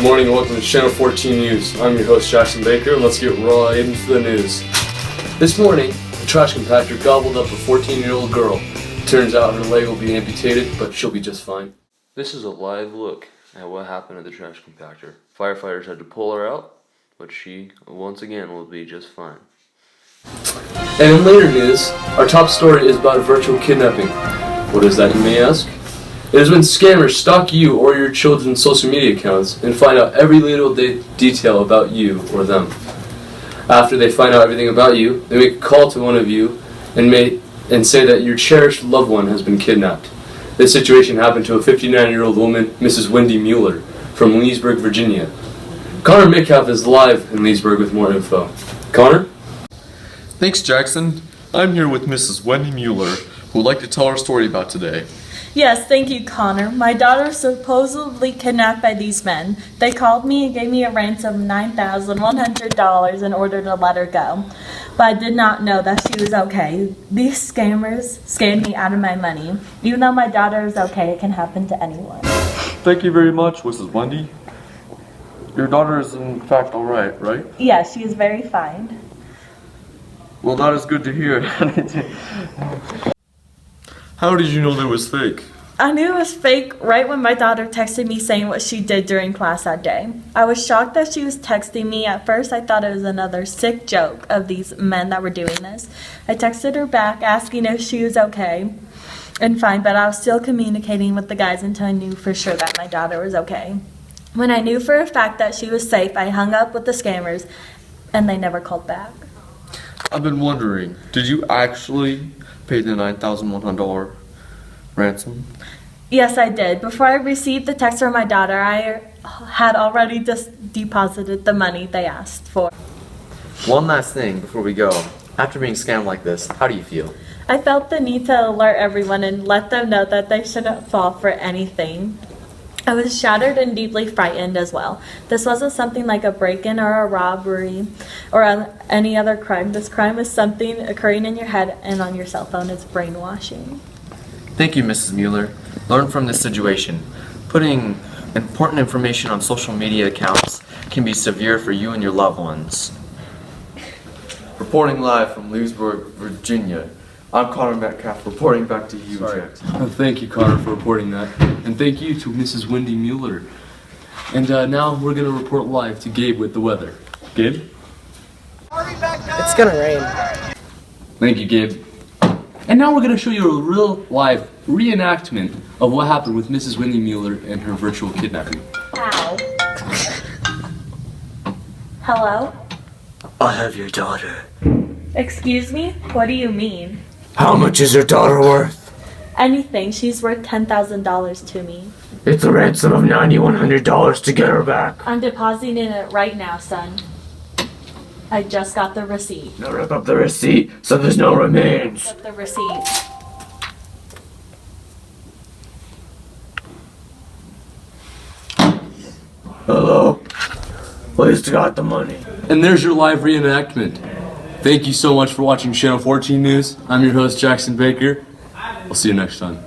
morning and welcome to Channel 14 News. I'm your host Jackson Baker and let's get right into the news. This morning, a trash compactor gobbled up a 14-year-old girl. Turns out her leg will be amputated, but she'll be just fine. This is a live look at what happened at the trash compactor. Firefighters had to pull her out, but she, once again, will be just fine. And in later news, our top story is about a virtual kidnapping. What is that, you may ask? It is when scammers stalk you or your children's social media accounts and find out every little detail about you or them. After they find out everything about you, they make a call to one of you and say that your cherished loved one has been kidnapped. This situation happened to a 59-year-old woman, Mrs. Wendy Mueller, from Leesburg, Virginia. Connor Metcalf is live in Leesburg with more info. Connor? Thanks, Jackson. I'm here with Mrs. Wendy Mueller, who would like to tell our story about today. Yes, thank you, Connor. My daughter was supposedly kidnapped by these men. They called me and gave me a ransom of $9,100 in order to let her go. But I did not know that she was okay. These scammers scammed me out of my money. Even though my daughter is okay, it can happen to anyone. Thank you very much, Mrs. Wendy. Your daughter is in fact alright, right? Yes, she is very fine. Well, that is good to hear. How did you know that was fake? I knew it was fake right when my daughter texted me saying what she did during class that day. I was shocked that she was texting me. At first, I thought it was another sick joke of these men that were doing this. I texted her back asking if she was okay and fine, but I was still communicating with the guys until I knew for sure that my daughter was okay. When I knew for a fact that she was safe, I hung up with the scammers and they never called back. I've been wondering, did you actually pay the $9,100 ransom? Yes, I did. Before I received the text from my daughter, I had already just deposited the money they asked for. One last thing before we go. After being scammed like this, how do you feel? I felt the need to alert everyone and let them know that they shouldn't fall for anything. I was shattered and deeply frightened as well. This wasn't something like a break-in or a robbery or any other crime. This crime is something occurring in your head and on your cell phone. It's brainwashing. Thank you, Mrs. Mueller. Learn from this situation. Putting important information on social media accounts can be severe for you and your loved ones. Reporting live from Leesburg, Virginia, I'm Connor Metcalf, reporting back to you, Jackson. Thank you, Connor, for reporting that. And thank you to Mrs. Wendy Mueller. And now we're going to report live to Gabe with the weather. Gabe? It's gonna rain. Thank you, Gabe. And now we're going to show you a real live reenactment of what happened with Mrs. Wendy Mueller and her virtual kidnapping. Ow. Hello? I have your daughter. Excuse me? What do you mean? How much is your daughter worth? Anything. She's worth $10,000 to me. It's a ransom of $9,100 to get her back. I'm depositing it right now, son. I just got the receipt. Now rip up the receipt so there's no remains. Get the receipt. Hello? Please got the money. And there's your live reenactment. Thank you so much for watching Channel 14 News. I'm your host, Jackson Baker. I'll see you next time.